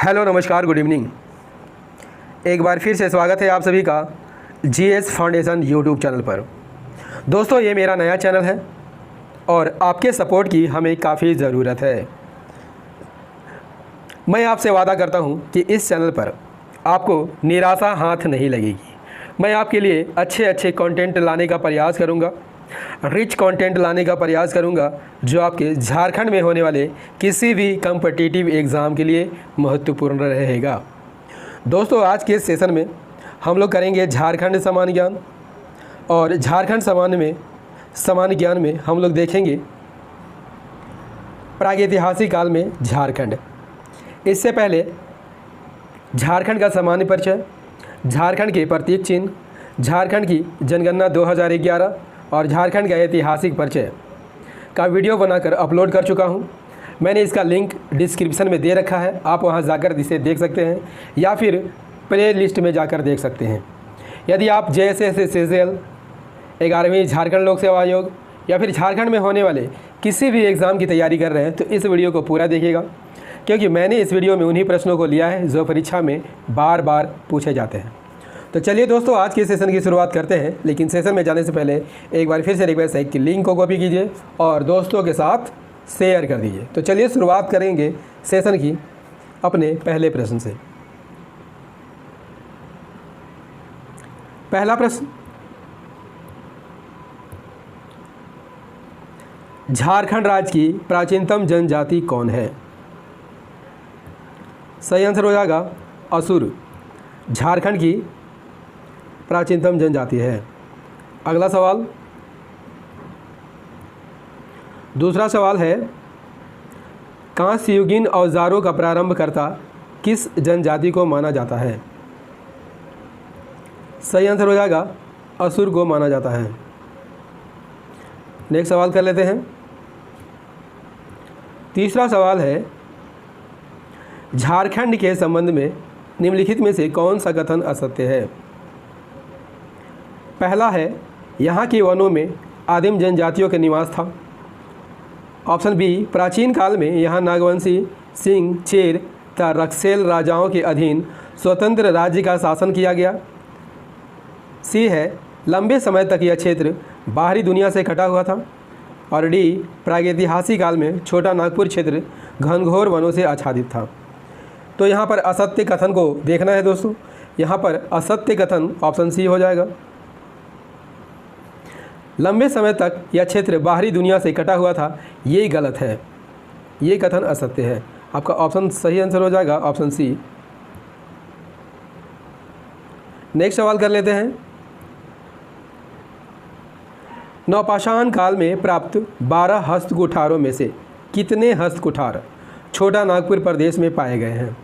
Hello नमस्कार good evening. एक बार फिर से स्वागत है आप सभी का जीएस फाउंडेशन यूट्यूब चैनल पर। दोस्तों ये मेरा नया चैनल है और आपके सपोर्ट की हमें काफ़ी ज़रूरत है। मैं आपसे वादा करता हूं कि इस चैनल पर आपको निराशा हाथ नहीं लगेगी। मैं आपके लिए अच्छे अच्छे कंटेंट लाने का प्रयास करूंगा, रिच कंटेंट लाने का प्रयास करूंगा जो आपके झारखंड में होने वाले किसी भी कम्पिटिटिव एग्ज़ाम के लिए महत्वपूर्ण रहेगा। दोस्तों आज के सेशन में हम लोग करेंगे झारखंड सामान्य ज्ञान, और झारखंड सामान्य ज्ञान में हम लोग देखेंगे प्रागैतिहासिक काल में झारखंड। इससे पहले झारखंड का सामान्य परिचय, झारखंड के प्रतीक चिन्ह, झारखंड की जनगणना 2011 और झारखंड का ऐतिहासिक परिचय का वीडियो बनाकर अपलोड कर चुका हूं। मैंने इसका लिंक डिस्क्रिप्शन में दे रखा है, आप वहां जाकर इसे देख सकते हैं या फिर प्ले लिस्ट में जाकर देख सकते हैं। यदि आप JSS 11वीं झारखंड लोक सेवा आयोग या फिर झारखंड में होने वाले किसी भी एग्ज़ाम की तैयारी कर रहे हैं तो इस वीडियो को पूरा देखिएगा, क्योंकि मैंने इस वीडियो में उन्हीं प्रश्नों को लिया है जो परीक्षा में बार बार पूछे जाते हैं। तो चलिए दोस्तों आज के सेशन की शुरुआत करते हैं, लेकिन सेशन में जाने से पहले एक बार फिर से रिक्वेस्ट है कि लिंक को कॉपी कीजिए और दोस्तों के साथ शेयर कर दीजिए। तो चलिए शुरुआत करेंगे सेशन की अपने पहले प्रश्न से। पहला प्रश्न, झारखंड राज्य की प्राचीनतम जनजाति कौन है? सही आंसर हो जाएगा असुर झारखंड की प्राचीनतम जनजाति है। अगला सवाल, दूसरा सवाल है, कांस्ययुगीन औजारों का प्रारंभकर्ता किस जनजाति को माना जाता है? सही आंसर हो जाएगा असुर को माना जाता है। नेक्स्ट सवाल कर लेते हैं। तीसरा सवाल है, झारखंड के संबंध में निम्नलिखित में से कौन सा कथन असत्य है? पहला है, यहाँ के वनों में आदिम जनजातियों का निवास था। ऑप्शन बी, प्राचीन काल में यहाँ नागवंशी, सिंह, चेर तथा रक्सेल राजाओं के अधीन स्वतंत्र राज्य का शासन किया गया। सी है, लंबे समय तक यह क्षेत्र बाहरी दुनिया से कटा हुआ था। और डी, प्रागैतिहासिक काल में छोटा नागपुर क्षेत्र घनघोर वनों से आच्छादित था। तो यहाँ पर असत्य कथन को देखना है दोस्तों। यहाँ पर असत्य कथन ऑप्शन सी हो जाएगा। लंबे समय तक यह क्षेत्र बाहरी दुनिया से कटा हुआ था, ये गलत है, ये कथन असत्य है। आपका ऑप्शन सही आंसर हो जाएगा ऑप्शन सी। नेक्स्ट सवाल कर लेते हैं। नवपाषाण काल में प्राप्त 12 हस्तकुठारों में से कितने हस्तकुठार छोटा नागपुर प्रदेश में पाए गए हैं?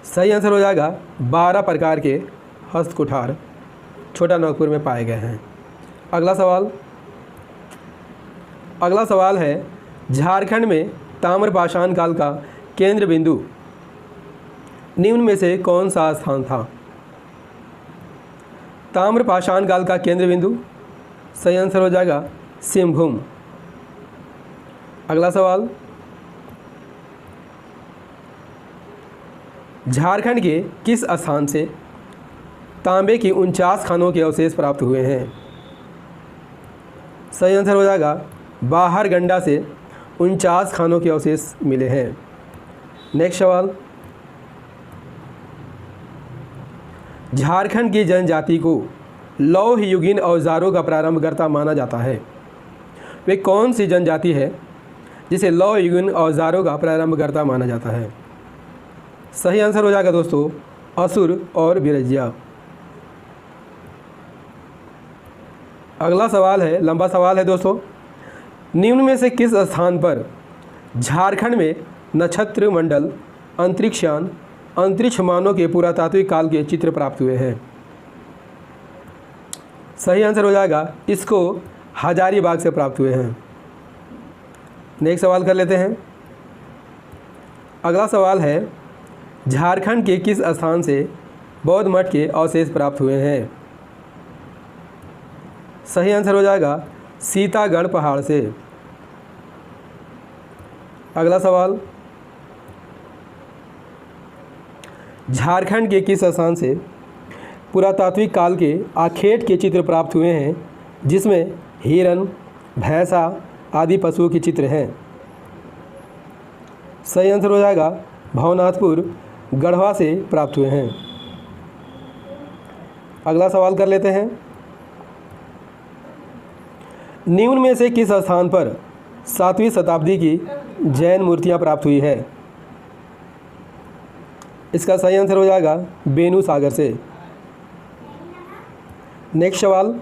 सही आंसर हो जाएगा 12 प्रकार के हस्तकुठार छोटा नागपुर में पाए गए हैं। अगला सवाल है, झारखंड में ताम्रपाषाण काल का केंद्र बिंदु निम्न में से कौन सा स्थान था? ताम्रपाषाण काल का केंद्र बिंदु, सही आंसर हो जाएगा सिंहभूम। अगला सवाल, झारखंड के किस स्थान से तांबे की 49 खानों के अवशेष प्राप्त हुए हैं? सही आंसर हो जाएगा बाहरगंडा से 49 खानों के अवशेष मिले हैं। नेक्स्ट सवाल, झारखंड की जनजाति को लौह युगीन औजारों का प्रारंभकर्ता माना जाता है। वे कौन सी जनजाति है जिसे लौह युगीन औजारों का प्रारंभकर्ता माना जाता है? सही आंसर हो जाएगा दोस्तों असुर और बिरजिया। अगला सवाल है, लंबा सवाल है दोस्तों, निम्न में से किस स्थान पर झारखंड में नक्षत्र मंडल, अंतरिक्षयान, अंतरिक्ष मानव के पुरातात्विक काल के चित्र प्राप्त हुए हैं? सही आंसर हो जाएगा इसको हजारीबाग से प्राप्त हुए हैं। नेक्स्ट सवाल कर लेते हैं। अगला सवाल है, झारखंड के किस स्थान से बौद्ध मठ के अवशेष प्राप्त हुए हैं? सही आंसर हो जाएगा सीतागढ़ पहाड़ से। अगला सवाल, झारखंड के किस स्थान से पुरातात्विक काल के आखेट के चित्र प्राप्त हुए हैं जिसमें हिरन, भैंसा आदि पशुओं के चित्र हैं? सही आंसर हो जाएगा भवनाथपुर गढ़वा से प्राप्त हुए हैं। अगला सवाल कर लेते हैं। निम्न में से किस स्थान पर 7वीं शताब्दी की जैन मूर्तियां प्राप्त हुई है? इसका सही आंसर हो जाएगा बेनू सागर से। नेक्स्ट सवाल,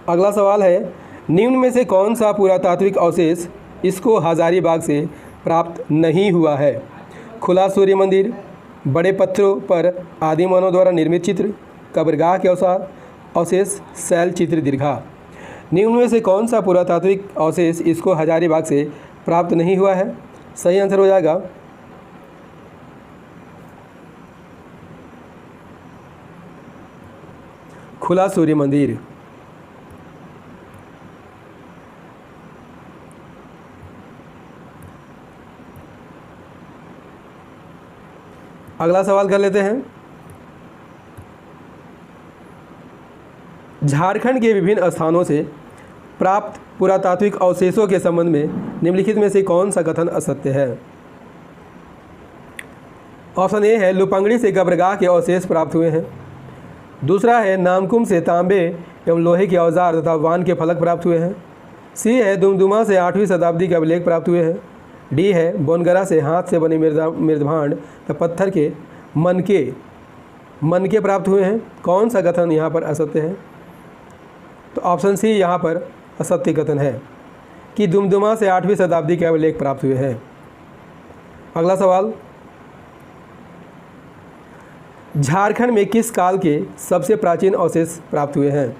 अगला सवाल है निम्न में से कौन सा पुरातात्विक अवशेष इसको हजारीबाग से प्राप्त नहीं हुआ है? खुला सूर्य मंदिर, बड़े पत्थरों पर आदि मानव द्वारा निर्मित चित्र, कब्रगाह के अवशेष, शैल चित्र दीर्घा। निम्न में से कौन सा पुरातात्विक अवशेष इसको हजारीबाग से प्राप्त नहीं हुआ है? सही आंसर हो जाएगा खुला सूर्य मंदिर। अगला सवाल कर लेते हैं। झारखंड के विभिन्न स्थानों से प्राप्त पुरातात्विक अवशेषों के संबंध में निम्नलिखित में से कौन सा कथन असत्य है? ऑप्शन ए है लुपंगड़ी से कब्रगाह के अवशेष प्राप्त हुए हैं। दूसरा है नामकुम से तांबे एवं लोहे के औजार तथा वान के फलक प्राप्त हुए हैं। सी है दुमदुमा से 8वीं शताब्दी के अभिलेख प्राप्त हुए हैं। डी है बोनगरा से हाथ से बने मृदभांड तथा पत्थर के मनके प्राप्त हुए हैं। कौन सा कथन यहाँ पर असत्य है? तो ऑप्शन सी यहाँ पर असत्य कथन है कि दुमदुमा से 8वीं शताब्दी के अभिलेख प्राप्त हुए हैं। अगला सवाल, झारखंड में किस काल के सबसे प्राचीन अवशेष प्राप्त हुए हैं?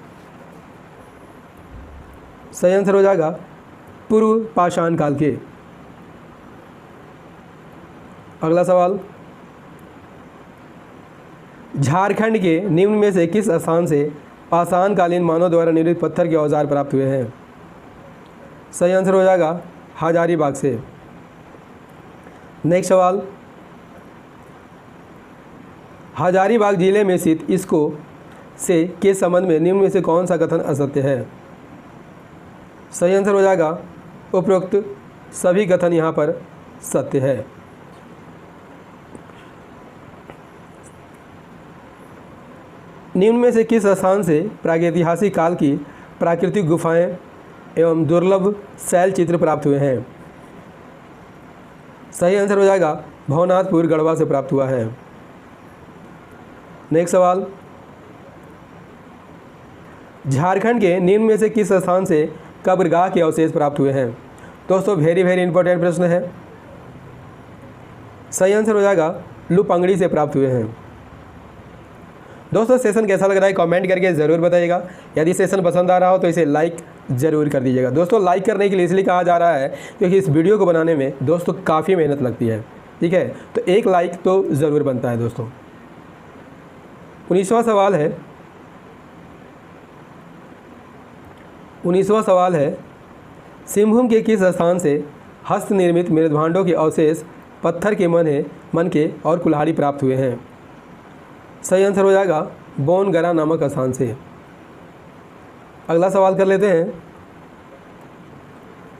सही आंसर हो जाएगा पूर्व पाषाण काल के। अगला सवाल, झारखंड के निम्न में से किस स्थान से पाषाण कालीन मानव द्वारा निर्मित पत्थर के औजार प्राप्त हुए हैं? सही आंसर हो जाएगा हजारीबाग से। नेक्स्ट सवाल, हजारीबाग जिले में स्थित इसको से के संबंध में निम्न में से कौन सा कथन असत्य है? सही आंसर हो जाएगा उपरोक्त सभी कथन यहाँ पर सत्य है। निम्न में से किस स्थान से प्रागैतिहासिक काल की प्राकृतिक गुफाएं एवं दुर्लभ शैल चित्र प्राप्त हुए हैं? सही आंसर हो जाएगा भवनाथपुर गढ़वा से प्राप्त हुआ है। नेक्स्ट सवाल, झारखंड के निम्न में से किस स्थान से कब्रगाह के अवशेष प्राप्त हुए हैं? दोस्तों वेरी इंपॉर्टेंट प्रश्न है। सही आंसर हो जाएगा लुपंगड़ी से प्राप्त हुए हैं। दोस्तों सेशन कैसा लग रहा है कमेंट करके ज़रूर बताइएगा। यदि सेशन पसंद आ रहा हो तो इसे लाइक ज़रूर कर दीजिएगा। दोस्तों लाइक करने के लिए इसलिए कहा जा रहा है क्योंकि इस वीडियो को बनाने में दोस्तों काफ़ी मेहनत लगती है, ठीक है, तो एक लाइक तो ज़रूर बनता है। दोस्तों 19वां सवाल है सिंहभूम के किस स्थान से हस्त निर्मित मृदभांडों के अवशेष पत्थर के मनके और कुल्हाड़ी प्राप्त हुए हैं? सही आंसर हो जाएगा बोनगरा नामक स्थान से। अगला सवाल कर लेते हैं।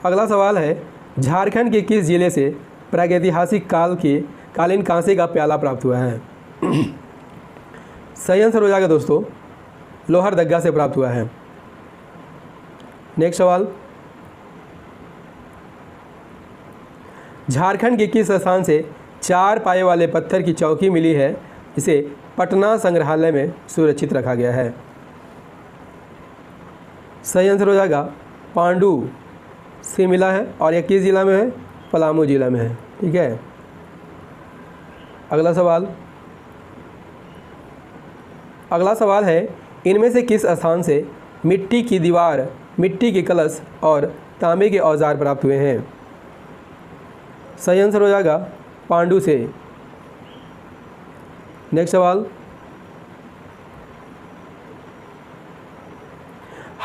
अगला सवाल है झारखंड के किस जिले से प्रागैतिहासिक कालीन कांसे का प्याला प्राप्त हुआ है? सही आंसर हो जाएगा दोस्तों लोहरदगा से प्राप्त हुआ है। नेक्स्ट सवाल, झारखंड के किस स्थान से 4 पाए वाले पत्थर की चौकी मिली है जिसे पटना संग्रहालय में सुरक्षित रखा गया है? सही आंसर हो जाएगा पांडु से मिला है और यह किस जिला में है? पलामू जिला में है, ठीक है। अगला सवाल है इनमें से किस स्थान से मिट्टी की दीवार, मिट्टी के कलश और तांबे के औजार प्राप्त हुए हैं? सही आंसर हो जाएगा पांडु से। नेक्स्ट सवाल,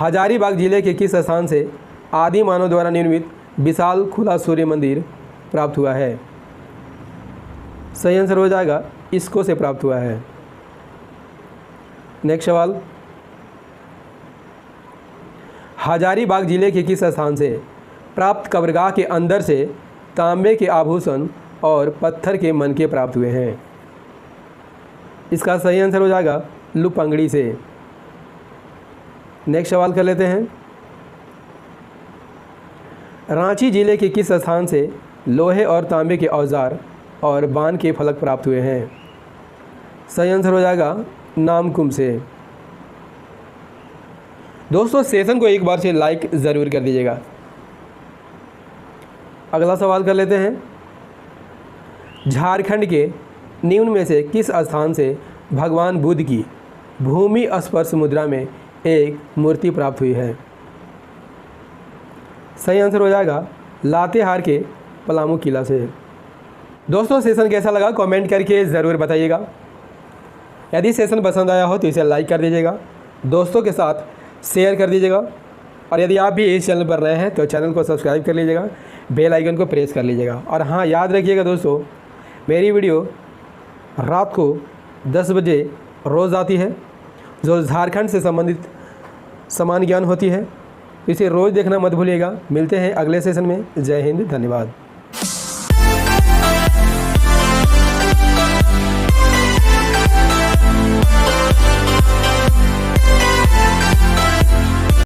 हजारीबाग जिले के किस स्थान से आदि मानव द्वारा निर्मित विशाल खुला सूर्य मंदिर प्राप्त हुआ है? सही आंसर हो जाएगा इसको से प्राप्त हुआ है। नेक्स्ट सवाल, हजारीबाग जिले के किस स्थान से प्राप्त कब्रगाह के अंदर से तांबे के आभूषण और पत्थर के मनके प्राप्त हुए हैं? इसका सही आंसर हो जाएगा लुपंगड़ी से। नेक्स्ट सवाल कर लेते हैं, रांची जिले के किस स्थान से लोहे और तांबे के औजार और बाण के फलक प्राप्त हुए हैं? सही आंसर हो जाएगा नामकुम से। दोस्तों सेशन को एक बार से लाइक ज़रूर कर दीजिएगा। अगला सवाल कर लेते हैं, झारखंड के निम्न में से किस स्थान से भगवान बुद्ध की भूमि स्पर्श मुद्रा में एक मूर्ति प्राप्त हुई है? सही आंसर हो जाएगा लातेहार के पलामू किला से। दोस्तों सेशन कैसा लगा कमेंट करके ज़रूर बताइएगा। यदि सेशन पसंद आया हो तो इसे लाइक कर दीजिएगा, दोस्तों के साथ शेयर कर दीजिएगा, और यदि आप भी इस चैनल पर नए हैं तो चैनल को सब्सक्राइब कर लीजिएगा, बेल आइकन को प्रेस कर लीजिएगा। और हाँ, याद रखिएगा दोस्तों, मेरी वीडियो रात को 10 बजे रोज़ आती है, जो झारखंड से संबंधित समान ज्ञान होती है। इसे रोज़ देखना मत भूलिएगा। मिलते हैं अगले सेशन में। जय हिंद, धन्यवाद।